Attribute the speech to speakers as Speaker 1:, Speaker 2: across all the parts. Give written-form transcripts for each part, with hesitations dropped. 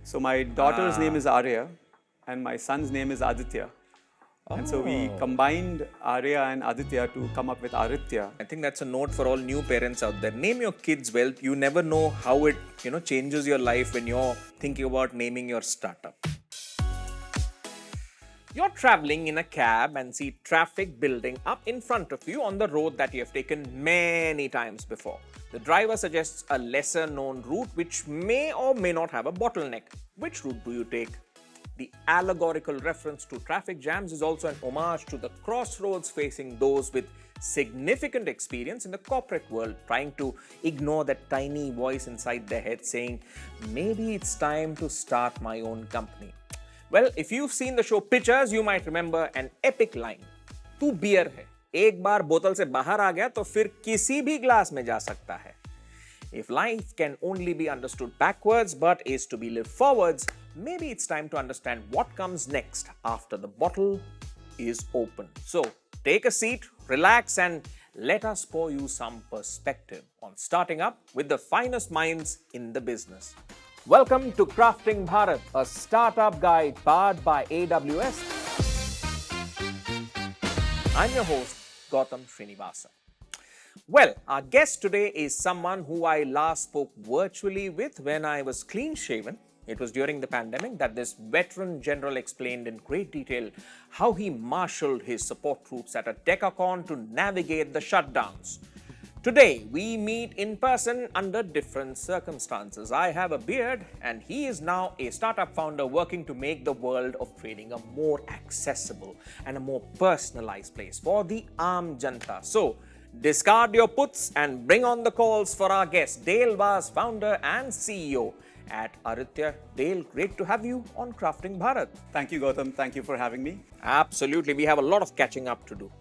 Speaker 1: So my daughter's name is Arya and my son's name is Aditya. And so we combined Arya and Aditya to come up with Aaritya.
Speaker 2: I think that's a note for all new parents out there. Name your kids well. You never know how it, changes your life when you're thinking about naming your startup. You're traveling in a cab and see traffic building up in front of you on the road that you have taken many times before. The driver suggests a lesser known route which may or may not have a bottleneck. Which route do you take? The allegorical reference to traffic jams is also an homage to the crossroads facing those with significant experience in the corporate world, trying to ignore that tiny voice inside their head saying, maybe it's time to start my own company. Well, if you've seen the show Pictures, you might remember an epic line. तू beer है, एक बार बोतल से बाहर आ गया तो फिर किसी भी ग्लास में जा सकता है. If life can only be understood backwards but is to be lived forwards, maybe it's time to understand what comes next after the bottle is open. So, take a seat, relax, and let us pour you some perspective on starting up with the finest minds in the business. Welcome to Crafting Bharat, a startup guide powered by AWS. I'm your host, Gautam Srinivasan. Well, our guest today is someone who I last spoke virtually with when I was clean-shaven. It was during the pandemic that this veteran general explained in great detail how he marshaled his support troops at a Decacon to navigate the shutdowns. Today, we meet in person under different circumstances. I have a beard and he is now a startup founder working to make the world of trading a more accessible and a more personalized place for the Aam Janta. So, discard your puts and bring on the calls for our guest, Dale Vaz, founder and CEO at Aaritya. Dale, great to have you on Crafting Bharat.
Speaker 1: Thank you, Gautam. Thank you for having me.
Speaker 2: Absolutely. We have a lot of catching up to do.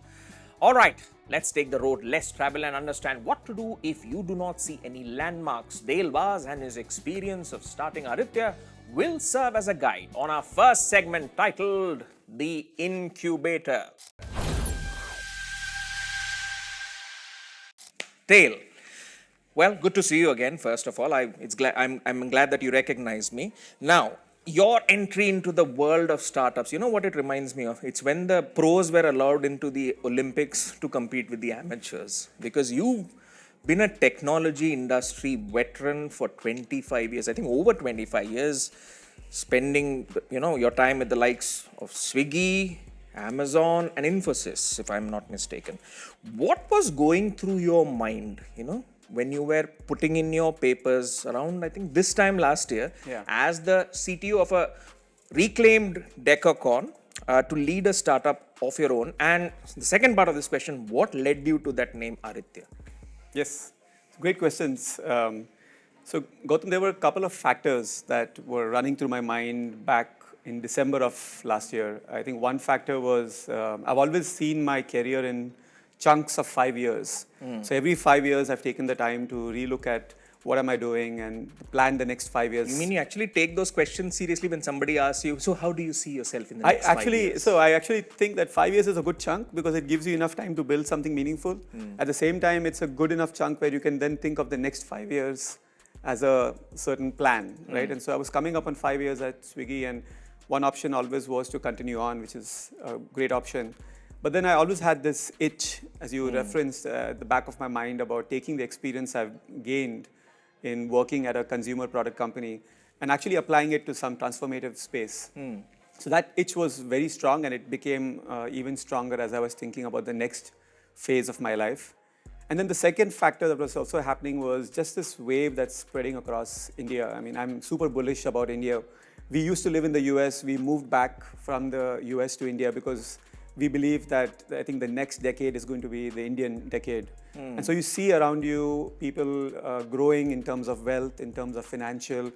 Speaker 2: All right, let's take the road less travel and understand what to do if you do not see any landmarks. Dale Vaz and his experience of starting Aaritya will serve as a guide on our first segment titled The Incubator. Dale, well, good to see you again, first of all. I'm glad that you recognize me. Now, your entry into the world of startups, you know what it reminds me of? It's when the pros were allowed into the Olympics to compete with the amateurs. Because you've been a technology industry veteran for 25 years, I think over 25 years, spending, your time with the likes of Swiggy, Amazon and Infosys, if I'm not mistaken. What was going through your mind, when you were putting in your papers around, I think this time last year, as the CTO of a reclaimed Decacon to lead a startup of your own? And the second part of this question, what led you to that name Aaritya?
Speaker 1: Yes, great questions. So Gautam, there were a couple of factors that were running through my mind back in December of last year. I think one factor was I've always seen my career in chunks of 5 years. So every 5 years, I've taken the time to relook at what am I doing and plan the next 5 years.
Speaker 2: You mean you actually take those questions seriously when somebody asks you, so how do you see yourself in the next 5 years?
Speaker 1: So I actually think that 5 years is a good chunk because it gives you enough time to build something meaningful. At the same time, it's a good enough chunk where you can then think of the next 5 years as a certain plan, right? And so I was coming up on 5 years at Swiggy, and one option always was to continue on, which is a great option. But then I always had this itch, as you referenced, at the back of my mind about taking the experience I've gained in working at a consumer product company and actually applying it to some transformative space. So that itch was very strong, and it became even stronger as I was thinking about the next phase of my life. And then the second factor that was also happening was just this wave that's spreading across India. I mean, I'm super bullish about India. We used to live in the US. We moved back from the US to India because we believe that I think the next decade is going to be the Indian decade. And so you see around you people growing in terms of wealth, in terms of financial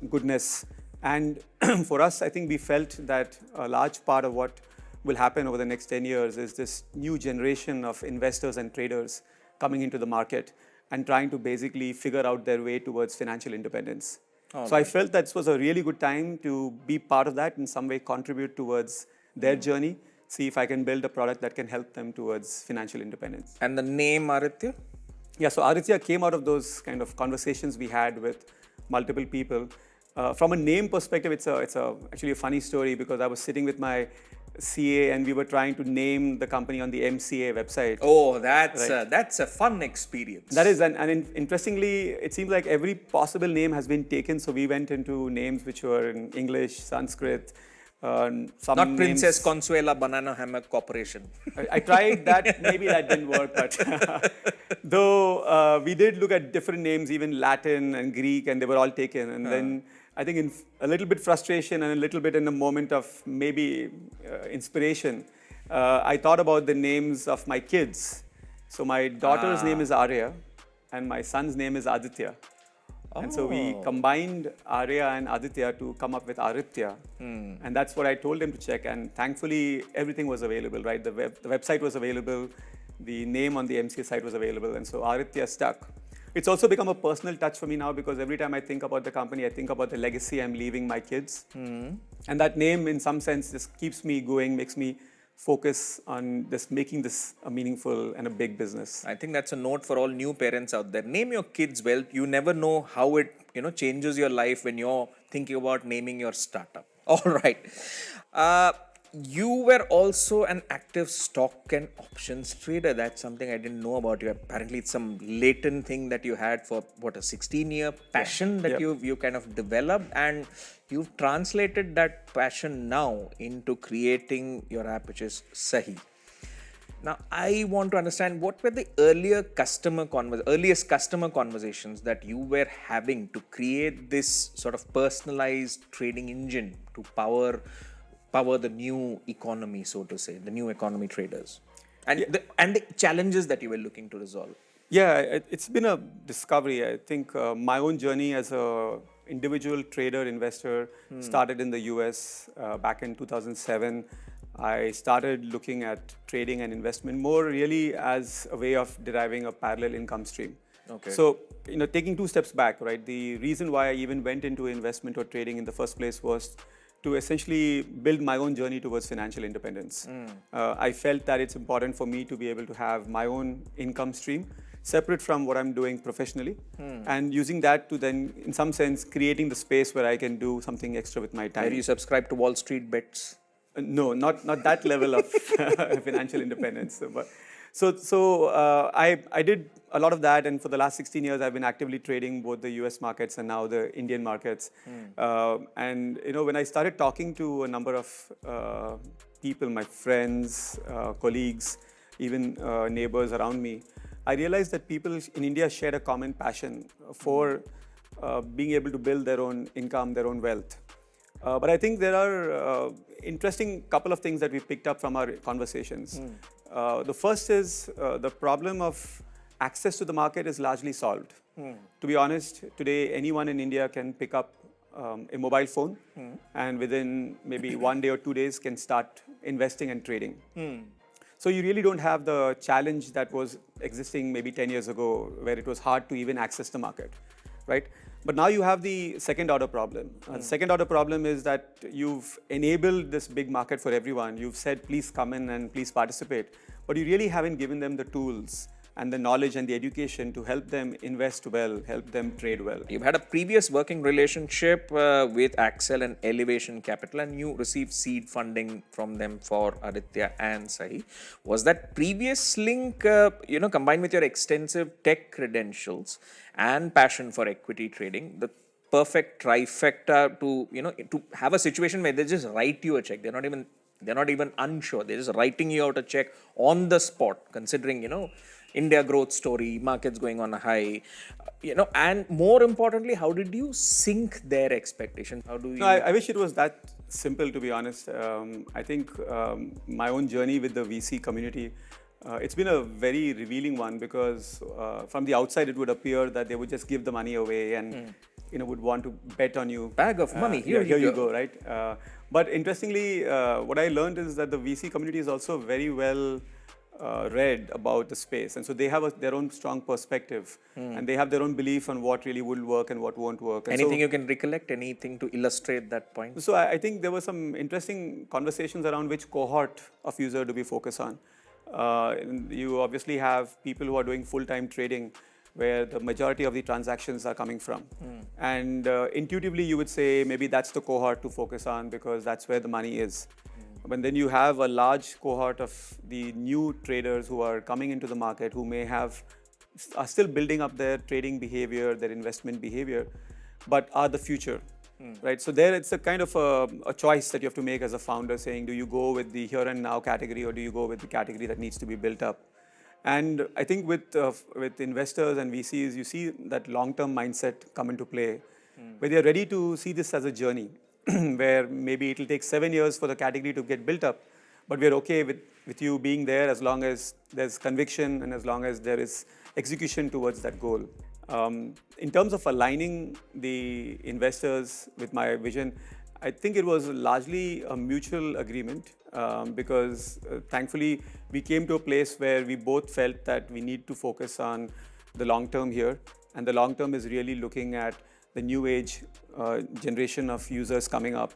Speaker 1: goodness. And for us, I think we felt that a large part of what will happen over the next 10 years is this new generation of investors and traders coming into the market and trying to basically figure out their way towards financial independence. So I felt that this was a really good time to be part of that, in some way contribute towards their journey, see if I can build a product that can help them towards financial independence.
Speaker 2: And the name Aaritya?
Speaker 1: Yeah, so Aaritya came out of those kind of conversations we had with multiple people. From a name perspective, it's actually a funny story because I was sitting with my CA and we were trying to name the company on the MCA website.
Speaker 2: Oh, that's a fun experience.
Speaker 1: That is, and interestingly, it seems like every possible name has been taken. So we went into names which were in English, Sanskrit, some
Speaker 2: Not
Speaker 1: names,
Speaker 2: Princess Consuela Banana Hammock Corporation.
Speaker 1: I tried that, maybe that didn't work, but though we did look at different names, even Latin and Greek, and they were all taken. And then I think in a little bit frustration and a little bit in a moment of maybe inspiration, I thought about the names of my kids. So my daughter's name is Arya and my son's name is Aditya. And so we combined Arya and Aditya to come up with Aaritya. And that's what I told them to check. And thankfully, everything was available, right? The website was available. The name on the MCA site was available. And so Aaritya stuck. It's also become a personal touch for me now because every time I think about the company, I think about the legacy I'm leaving my kids. And that name, in some sense, just keeps me going, makes me focus on just making this a meaningful and a big business.
Speaker 2: I think that's a note for all new parents out there. Name your kids well. You never know how it changes your life when you're thinking about naming your startup. All right. You were also an active stock and options trader. That's something I didn't know about you. Apparently, it's some latent thing that you had for a 16-year passion that you kind of developed, and you've translated that passion now into creating your app, which is Sahi. Now, I want to understand what were the earliest customer conversations that you were having to create this sort of personalized trading engine to power the new economy, so to say, the new economy traders, and the challenges that you were looking to resolve.
Speaker 1: Yeah, it's been a discovery. I think my own journey as a individual trader investor started in the US back in 2007. I started looking at trading and investment more really as a way of deriving a parallel income stream.
Speaker 2: Okay.
Speaker 1: So, taking two steps back, right? The reason why I even went into investment or trading in the first place was to essentially build my own journey towards financial independence. I felt that it's important for me to be able to have my own income stream separate from what I'm doing professionally and using that to then, in some sense, creating the space where I can do something extra with my time.
Speaker 2: Where you subscribe to Wall Street bets?
Speaker 1: No, not that level of financial independence. But I did a lot of that, and for the last 16 years, I've been actively trading both the US markets and now the Indian markets. And when I started talking to a number of people, my friends, colleagues, even neighbors around me, I realized that people in India shared a common passion for being able to build their own income, their own wealth. But I think there are interesting couple of things that we picked up from our conversations. The first is the problem of access to the market is largely solved. To be honest, today anyone in India can pick up a mobile phone and within maybe 1 day or 2 days can start investing and trading. So you really don't have the challenge that was existing maybe 10 years ago where it was hard to even access the market, right? But now you have the second order problem. The second order problem is that you've enabled this big market for everyone. You've said, please come in and please participate. But you really haven't given them the tools and the knowledge and the education to help them invest well, help them trade well.
Speaker 2: You've had a previous working relationship with Accel and Elevation Capital, and you received seed funding from them for Aaritya and Sahi. Was that previous link, combined with your extensive tech credentials and passion for equity trading, the perfect trifecta to have a situation where they just write you a check? They're not even unsure. They're just writing you out a check on the spot, considering, India growth story, markets going on a high, and more importantly, how did you sync their expectations? How do you?
Speaker 1: No, I wish it was that simple, to be honest. I think my own journey with the VC community, it's been a very revealing one because from the outside, it would appear that they would just give the money away and, would want to bet on you.
Speaker 2: Bag of money, here
Speaker 1: you go, right? But interestingly, what I learned is that the VC community is also very well read about the space, and so they have their own strong perspective and they have their own belief on what really will work and what won't work. And
Speaker 2: anything you can recollect, anything to illustrate that point?
Speaker 1: So I think there were some interesting conversations around which cohort of user do we focus on. You obviously have people who are doing full-time trading where the majority of the transactions are coming from. And intuitively, you would say maybe that's the cohort to focus on because that's where the money is. But then you have a large cohort of the new traders who are coming into the market who are still building up their trading behavior, their investment behavior, but are the future. Right, so there it's a kind of a choice that you have to make as a founder, saying, do you go with the here and now category or do you go with the category that needs to be built up? And I think with investors and VCs, you see that long-term mindset come into play, where they're ready to see this as a journey, where maybe it'll take 7 years for the category to get built up, but we're okay with you being there as long as there's conviction and as long as there is execution towards that goal. In terms of aligning the investors with my vision, I think it was largely a mutual agreement because thankfully we came to a place where we both felt that we need to focus on the long term here. And the long term is really looking at the new age generation of users coming up.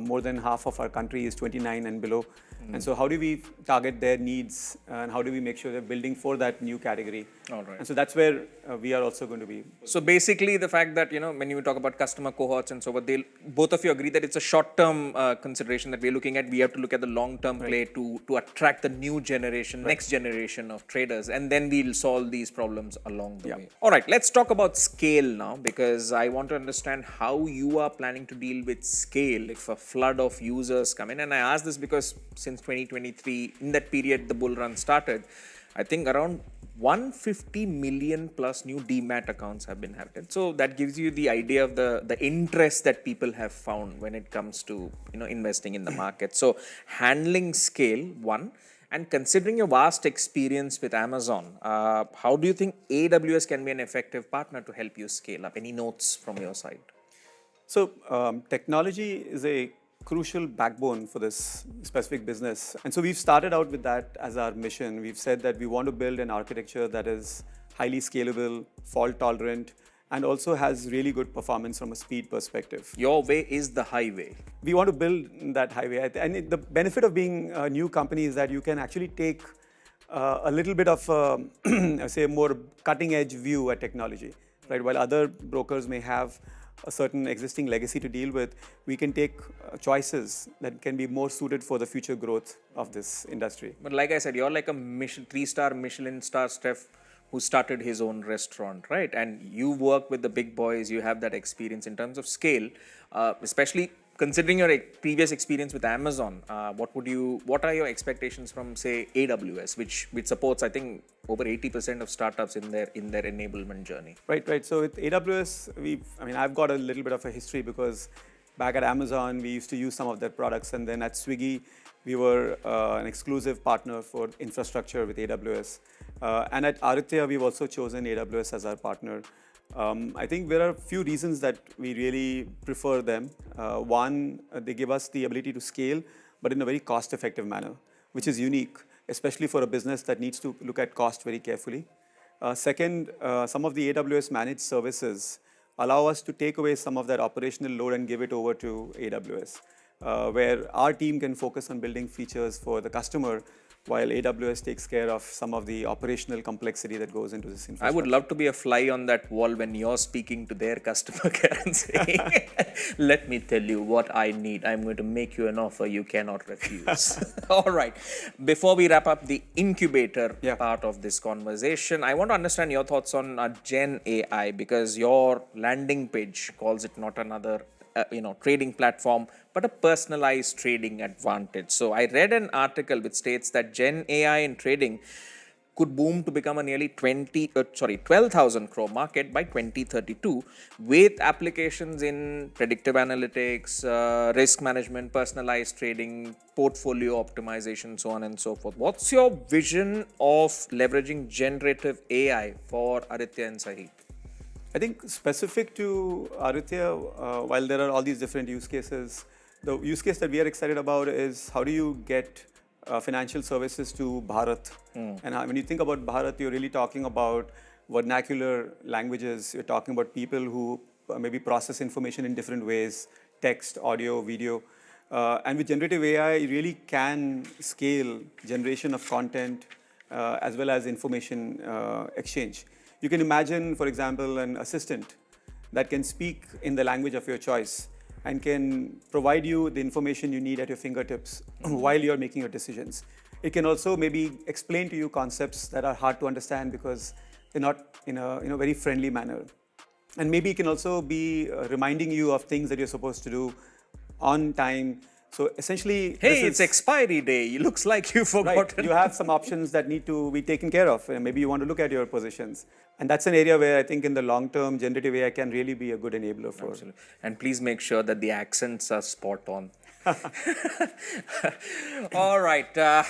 Speaker 1: More than half of our country is 29 and below. And so how do we target their needs and how do we make sure they're building for that new category?
Speaker 2: All right.
Speaker 1: And so that's where we are also going to be.
Speaker 2: So basically the fact that, when you talk about customer cohorts and so what, both of you agree that it's a short-term consideration that we're looking at. We have to look at the long-term play to attract the new generation, next generation of traders, and then we'll solve these problems along the way. All right, let's talk about scale now, because I want to understand how you are planning to deal with scale if a flood of users come in. And I ask this because since 2023, in that period the bull run started, I think around 150 million plus new demat accounts have been added. So that gives you the idea of the interest that people have found when it comes to investing in the market. So handling scale, one, and considering your vast experience with Amazon, how do you think AWS can be an effective partner to help you scale up? Any notes from your side?
Speaker 1: So technology is a crucial backbone for this specific business. And so we've started out with that as our mission. We've said that we want to build an architecture that is highly scalable, fault tolerant, and also has really good performance from a speed perspective.
Speaker 2: Your way is the highway.
Speaker 1: We want to build that highway. And the benefit of being a new company is that you can actually take a little bit of, say, a more cutting edge view at technology. Right? While other brokers may have a certain existing legacy to deal with, we can take choices that can be more suited for the future growth of this industry.
Speaker 2: But like I said, you're like a 3-star Michelin star chef who started his own restaurant, right? And you work with the big boys, you have that experience in terms of scale, especially considering your previous experience with Amazon. What are your expectations from, say, AWS, which supports, I think, over 80% of startups in their enablement journey? Right.
Speaker 1: So with AWS, I've got a little bit of a history because back at Amazon, we used to use some of their products, and then at Swiggy, we were an exclusive partner for infrastructure with AWS. And at Aaritya, we've also chosen AWS as our partner. I think there are a few reasons that we really prefer them. One, they give us the ability to scale, but in a very cost-effective manner, which is unique, especially for a business that needs to look at cost very carefully. Second, some of the AWS managed services allow us to take away some of that operational load and give it over to AWS, where our team can focus on building features for the customer, while AWS takes care of some of the operational complexity that goes into this infrastructure.
Speaker 2: I would love to be a fly on that wall when you're speaking to their customer care and saying, let me tell you what I need. I'm going to make you an offer you cannot refuse. All right. Before we wrap up the incubator part of this conversation, I want to understand your thoughts on Gen AI, because your landing page calls it not another trading platform, but a personalized trading advantage. So I read an article which states that Gen AI in trading could boom to become a nearly 12,000 crore market by 2032, with applications in predictive analytics, risk management, personalized trading, portfolio optimization, so on and so forth. What's your vision of leveraging generative AI for Aaritya and Sahi?
Speaker 1: I think specific to Aaritya, while there are all these different use cases, the use case that we are excited about is how do you get financial services to Bharat? And when you think about Bharat, you're really talking about vernacular languages. You're talking about people who maybe process information in different ways, text, audio, video. And with generative AI, you really can scale generation of content as well as information exchange. you can imagine, for example, an assistant that can speak in the language of your choice and can provide you the information you need at your fingertips while you're making your decisions. It can also maybe explain to you concepts that are hard to understand because they're not in a very friendly manner. And maybe it can also be reminding you of things that you're supposed to do on time. So essentially,
Speaker 2: Hey, it's expiry day. It looks like you forgot.
Speaker 1: right. You have some options that need to be taken care of. Maybe you want to look at your positions. And that's an area where I think in the long term, generative AI can really be a good enabler for.
Speaker 2: Absolutely. And please make sure that the accents are spot on. All right.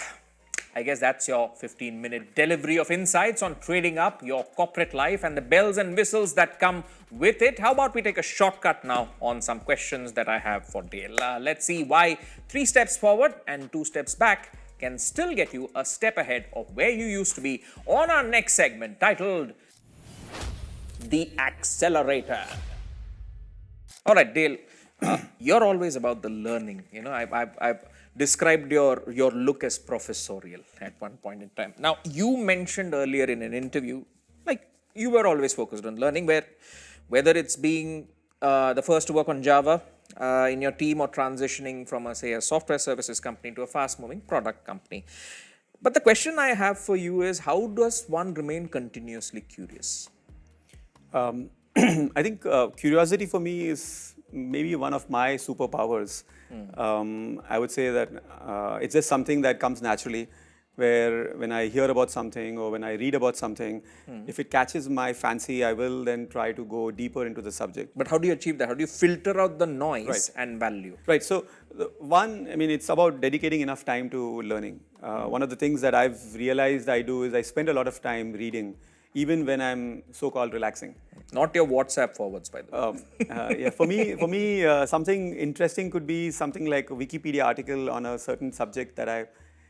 Speaker 2: I guess that's your 15-minute delivery of insights on trading up your corporate life and the bells and whistles that come with it. How about we take a shortcut now on some questions that I have for Dale. Let's see why 3 steps forward and 2 steps back can still get you a step ahead of where you used to be on our next segment titled The Accelerator. All right, Dale, you're always about the learning. You know, I've described your look as professorial at one point in time. Now, you mentioned earlier in an interview, like you were always focused on learning, whether it's being the first to work on Java in your team or transitioning from a software services company to a fast-moving product company. But the question I have for you is, how does one remain continuously curious?
Speaker 1: I think curiosity for me is maybe one of my superpowers. I would say that it's just something that comes naturally, where when I hear about something or when I read about something, if it catches my fancy, I will then try to go deeper into the subject.
Speaker 2: But how do you achieve that? How do you filter out the noise and value?
Speaker 1: Right. So it's about dedicating enough time to learning. One of the things that I've realized I do is I spend a lot of time reading, even when I'm so-called relaxing.
Speaker 2: Not your WhatsApp forwards, by the way.
Speaker 1: Yeah, for me, something interesting could be something like a Wikipedia article on a certain subject that I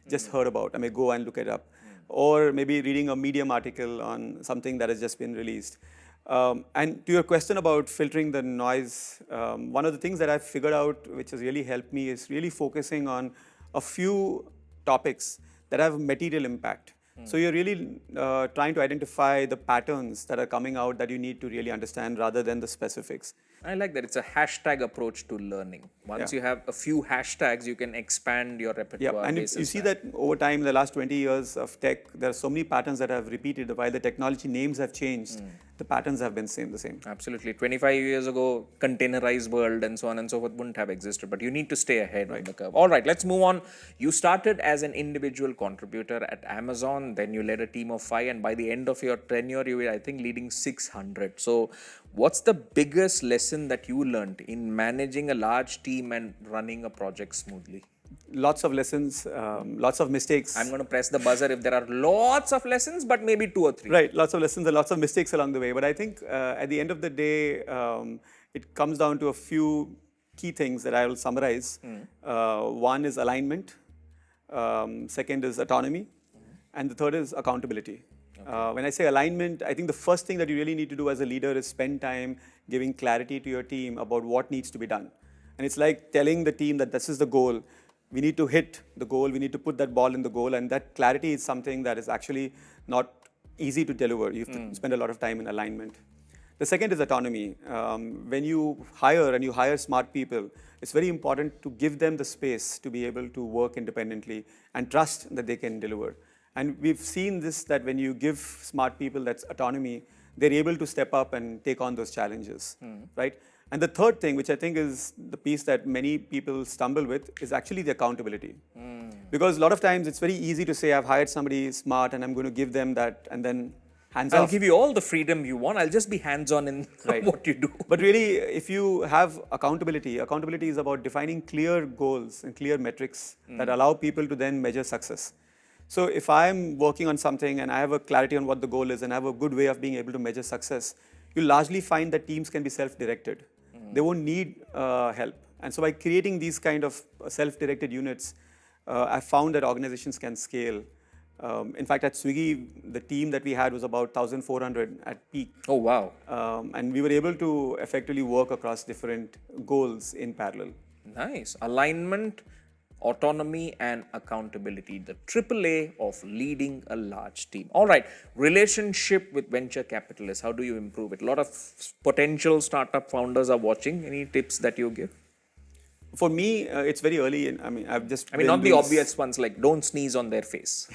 Speaker 1: just heard about. I may go and look it up. Or maybe reading a Medium article on something that has just been released. And to your question about filtering the noise, one of the things that I've figured out, which has really helped me, is really focusing on a few topics that have material impact. So you're really trying to identify the patterns that are coming out that you need to really understand rather than the specifics.
Speaker 2: I like that. It's a hashtag approach to learning. Once you have a few hashtags, you can expand your repertoire.
Speaker 1: Yeah, and you see that over time, in the last 20 years of tech, there are so many patterns that have repeated. While the technology names have changed, the patterns have been the same.
Speaker 2: Absolutely. 25 years ago, containerized world and so on and so forth wouldn't have existed, but you need to stay ahead of the curve. All right, let's move on. You started as an individual contributor at Amazon, then you led a team of 5, and by the end of your tenure, you were, I think, leading 600. So what's the biggest lesson that you learned in managing a large team and running a project smoothly?
Speaker 1: Lots of lessons, lots of mistakes.
Speaker 2: I'm going to press the buzzer if there are lots of lessons, but maybe 2 or 3.
Speaker 1: Right, lots of lessons and lots of mistakes along the way. But I think at the end of the day, it comes down to a few key things that I will summarize. One is alignment, second is autonomy, and the third is accountability. When I say alignment, I think the first thing that you really need to do as a leader is spend time giving clarity to your team about what needs to be done. And it's like telling the team that this is the goal. We need to hit the goal. We need to put that ball in the goal. And that clarity is something that is actually not easy to deliver. You have to spend a lot of time in alignment. The second is autonomy. When you hire smart people, it's very important to give them the space to be able to work independently and trust that they can deliver. And we've seen this, that when you give smart people that autonomy, they're able to step up and take on those challenges, right? And the third thing, which I think is the piece that many people stumble with, is actually the accountability. Because a lot of times it's very easy to say, I've hired somebody smart and I'm going to give them that, and then hands off.
Speaker 2: I'll give you all the freedom you want. I'll just be hands-on in what you do.
Speaker 1: But really, if you have accountability is about defining clear goals and clear metrics that allow people to then measure success. So if I'm working on something and I have a clarity on what the goal is and I have a good way of being able to measure success, you largely find that teams can be self-directed. They won't need help. And so by creating these kind of self-directed units, I found that organizations can scale. In fact, at Swiggy, the team that we had was about 1,400 at peak.
Speaker 2: Oh, wow.
Speaker 1: And we were able to effectively work across different goals in parallel.
Speaker 2: Nice. Alignment, Autonomy and accountability, the AAA of leading a large team. All right, relationship with venture capitalists, how do you improve it? A lot of potential startup founders are watching. Any tips that you give?
Speaker 1: For me, it's very early. And I've just.
Speaker 2: I mean, not the obvious ones like don't sneeze on their face.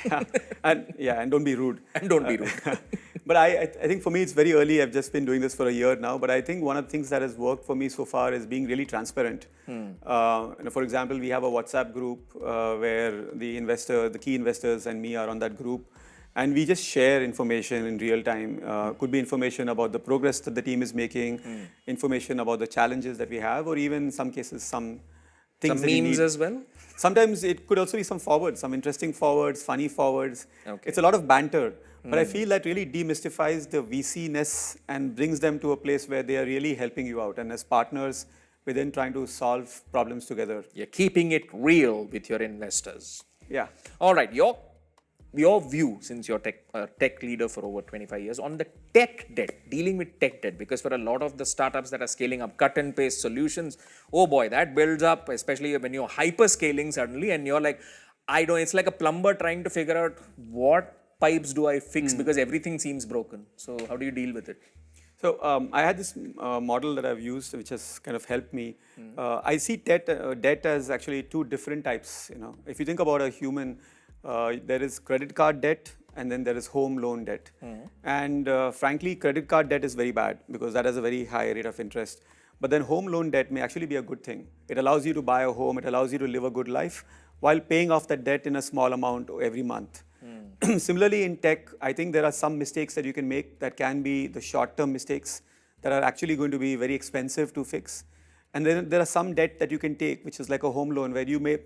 Speaker 1: and don't be rude.
Speaker 2: And don't be rude.
Speaker 1: But I think for me, it's very early. I've just been doing this for a year now. But I think one of the things that has worked for me so far is being really transparent. For example, we have a WhatsApp group where the key investors and me are on that group. And we just share information in real time. Could be information about the progress that the team is making, information about the challenges that we have, or even in some cases, some things
Speaker 2: Some memes as well?
Speaker 1: Sometimes it could also be some forwards, some interesting forwards, funny forwards.
Speaker 2: Okay.
Speaker 1: It's a lot of banter. But I feel that really demystifies the VC-ness and brings them to a place where they are really helping you out. And as partners, we're then trying to solve problems together.
Speaker 2: You're keeping it real with your investors.
Speaker 1: Yeah.
Speaker 2: All right, your view, since you're tech leader for over 25 years, on the tech debt, dealing with tech debt, because for a lot of the startups that are scaling up cut and paste solutions, oh boy, that builds up, especially when you're hyper scaling suddenly and you're like, it's like a plumber trying to figure out what pipes do I fix because everything seems broken. So how do you deal with it?
Speaker 1: So I had this model that I've used, which has kind of helped me. I see debt as actually two different types. If you think about a human, there is credit card debt and then there is home loan debt. And frankly, credit card debt is very bad because that has a very high rate of interest. But then home loan debt may actually be a good thing. It allows you to buy a home. It allows you to live a good life while paying off that debt in a small amount every month. Similarly, in tech, I think there are some mistakes that you can make that can be the short-term mistakes that are actually going to be very expensive to fix. And then there are some debt that you can take, which is like a home loan, where you may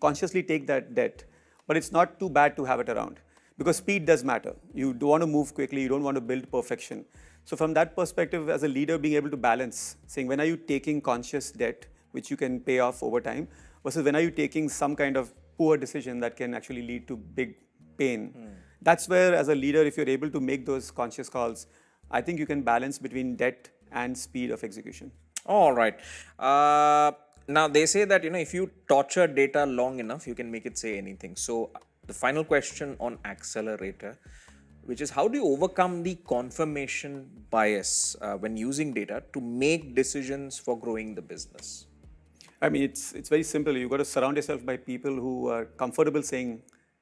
Speaker 1: consciously take that debt. But it's not too bad to have it around because speed does matter. You don't want to move quickly. You don't want to build perfection. So from that perspective, as a leader, being able to balance, saying when are you taking conscious debt, which you can pay off over time, versus when are you taking some kind of poor decision that can actually lead to big pain. That's where, as a leader, if you're able to make those conscious calls, I think you can balance between debt and speed of execution.
Speaker 2: All right. Now, they say that, if you torture data long enough, you can make it say anything. So the final question on Accelerator, which is how do you overcome the confirmation bias when using data to make decisions for growing the business?
Speaker 1: I mean, it's very simple. You've got to surround yourself by people who are comfortable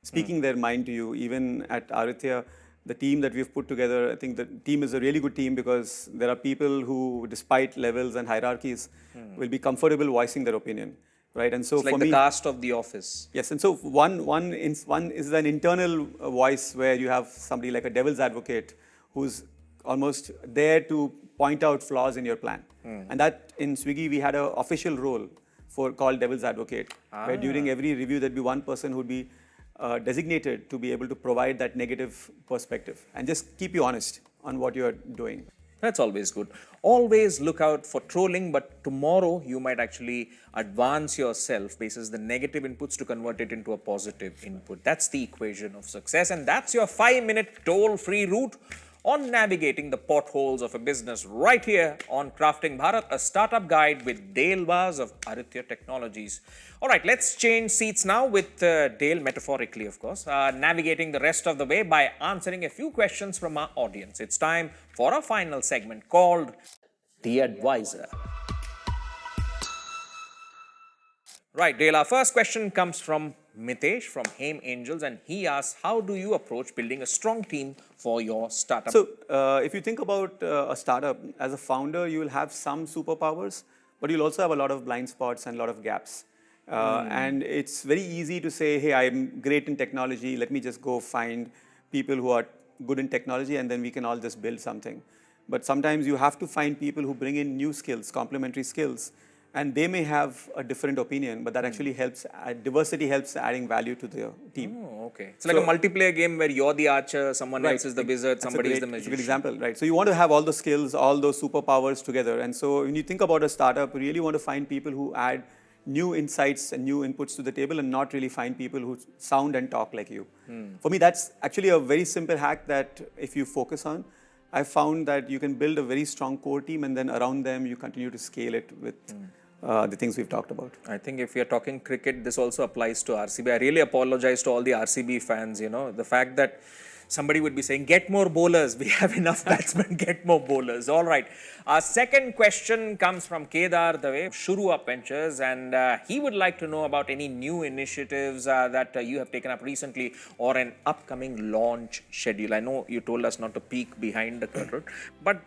Speaker 1: speaking their mind to you. Even at Aaritya, the team that we've put together, I think the team is a really good team because there are people who, despite levels and hierarchies, will be comfortable voicing their opinion, right? And so
Speaker 2: it's like the cast of The Office.
Speaker 1: Yes, and so one is an internal voice where you have somebody like a devil's advocate who's almost there to point out flaws in your plan. And that in Swiggy we had an official role called devil's advocate, where during every review there'd be one person who'd be designated to be able to provide that negative perspective and just keep you honest on what you're doing.
Speaker 2: That's always good. Always look out for trolling, but tomorrow you might actually advance yourself basis the negative inputs to convert it into a positive input. That's the equation of success, and that's your 5-minute toll-free route on navigating the potholes of a business right here on Crafting Bharat, a startup guide with Dale Vaz of Aaritya Technologies. All right, let's change seats now with Dale, metaphorically, of course, navigating the rest of the way by answering a few questions from our audience. It's time for a final segment called The Advisor. Right, Dale, our first question comes from Mitesh from Hame Angels, and he asks, how do you approach building a strong team for your startup?
Speaker 1: So, if you think about a startup, as a founder, you will have some superpowers, but you'll also have a lot of blind spots and a lot of gaps. And it's very easy to say, hey, I'm great in technology. Let me just go find people who are good in technology, and then we can all just build something. But sometimes you have to find people who bring in new skills, complementary skills, and they may have a different opinion, but that actually helps. Diversity helps adding value to the team.
Speaker 2: Oh, okay. It's like a multiplayer game where you're the archer, someone else is the wizard, somebody is the magician.
Speaker 1: That's a good example, right? So you want to have all the skills, all those superpowers together. And so when you think about a startup, you really want to find people who add new insights and new inputs to the table and not really find people who sound and talk like you. For me, that's actually a very simple hack that if you focus on, I found that you can build a very strong core team, and then around them you continue to scale it with the things we've talked about.
Speaker 2: I think if we are talking cricket, this also applies to RCB. I really apologize to all the RCB fans. The fact that somebody would be saying, get more bowlers. We have enough batsmen, get more bowlers. All right. Our second question comes from Kedar Dave, Shuru Up Ventures, and he would like to know about any new initiatives that you have taken up recently or an upcoming launch schedule. I know you told us not to peek behind the curtain, but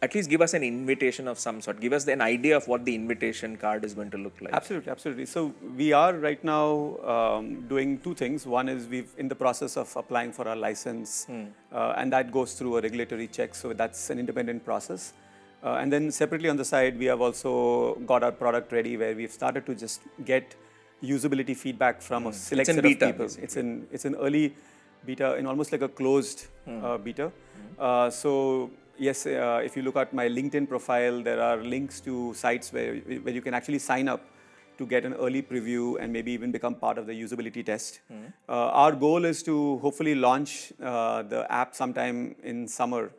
Speaker 2: at least give us an invitation of some sort. Give us an idea of what the invitation card is going to look like.
Speaker 1: Absolutely, absolutely. So we are right now doing two things. One is we've in the process of applying for our license, and that goes through a regulatory check. So that's an independent process. And then separately on the side, we have also got our product ready, where we've started to just get usability feedback from a select set of people.
Speaker 2: Basically.
Speaker 1: It's an early beta, in almost like a closed beta. So yes, if you look at my LinkedIn profile, there are links to sites where you can actually sign up to get an early preview and maybe even become part of the usability test. Our goal is to hopefully launch the app sometime in summer,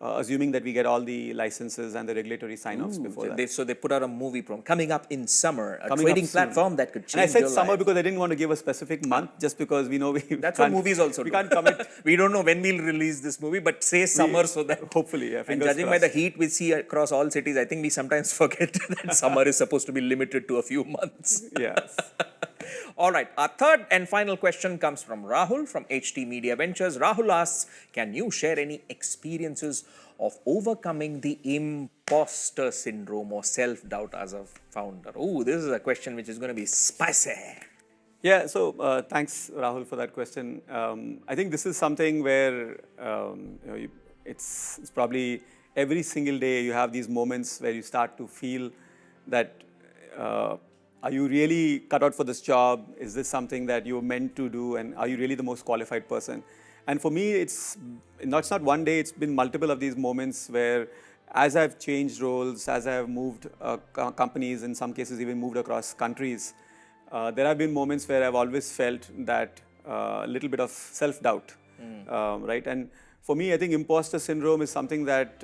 Speaker 1: assuming that we get all the licenses and the regulatory sign-offs before that.
Speaker 2: So they put out a movie promo coming up in summer, a trading platform that could change your life.
Speaker 1: And I said summer because I didn't want to give a specific month, just because we know
Speaker 2: that's what movies also do.
Speaker 1: We can't commit.
Speaker 2: We don't know when we'll release this movie, but say summer so that...
Speaker 1: Hopefully, yeah.
Speaker 2: And judging by the heat we see across all cities, I think we sometimes forget that summer is supposed to be limited to a few months.
Speaker 1: Yes.
Speaker 2: All right, our third and final question comes from Rahul from HT Media Ventures. Rahul asks, can you share any experiences of overcoming the imposter syndrome or self-doubt as a founder? Oh, this is a question which is going to be spicy.
Speaker 1: Yeah, so thanks, Rahul, for that question. I think this is something where it's probably every single day you have these moments where you start to feel that are you really cut out for this job? Is this something that you're meant to do? And are you really the most qualified person? And for me, it's not one day, it's been multiple of these moments where as I've changed roles, as I've moved companies, in some cases even moved across countries, there have been moments where I've always felt that little bit of self-doubt, right? And for me, I think imposter syndrome is something that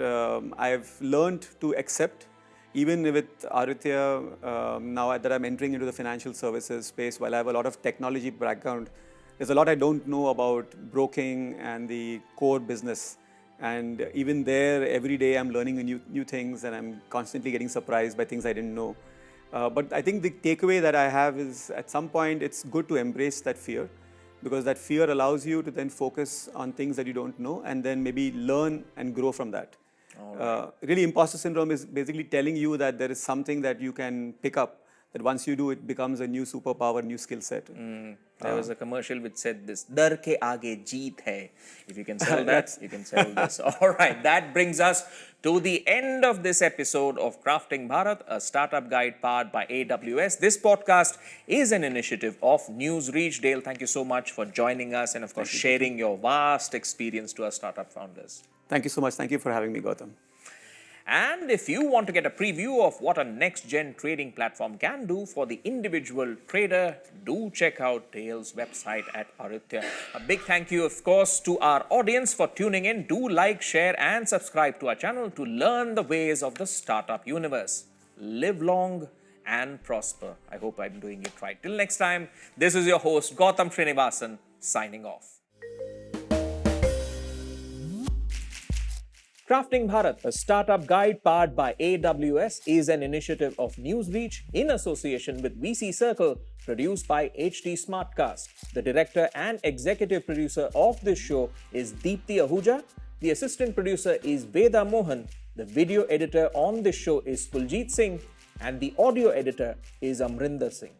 Speaker 1: I've learned to accept. Even with Aaritya, now that I'm entering into the financial services space, while I have a lot of technology background, there's a lot I don't know about broking and the core business. And even there, every day I'm learning new things, and I'm constantly getting surprised by things I didn't know. But I think the takeaway that I have is, at some point, it's good to embrace that fear, because that fear allows you to then focus on things that you don't know and then maybe learn and grow from that. Really, imposter syndrome is basically telling you that there is something that you can pick up, that once you do, it becomes a new superpower, new skill set.
Speaker 2: There was a commercial which said this, Dar ke aage jeet hai. If you can sell that, you can sell this. All right, that brings us to the end of this episode of Crafting Bharat, a startup guide powered by AWS. This podcast is an initiative of NewsReach. Dale, thank you so much for joining us and, of course, sharing your vast experience to our startup founders.
Speaker 1: Thank you so much. Thank you for having me, Gautam.
Speaker 2: And if you want to get a preview of what a next-gen trading platform can do for the individual trader, do check out Dale's website at Aaritya. A big thank you, of course, to our audience for tuning in. Do like, share, and subscribe to our channel to learn the ways of the startup universe. Live long and prosper. I hope I'm doing it right. Till next time, this is your host, Gautam Srinivasan, signing off. Crafting Bharat, a startup guide powered by AWS, is an initiative of NewsReach in association with VC Circle, produced by HT Smartcast. The director and executive producer of this show is Deepthi Ahuja. The assistant producer is Veda Mohan. The video editor on this show is Kuljit Singh. And the audio editor is Amrinder Singh.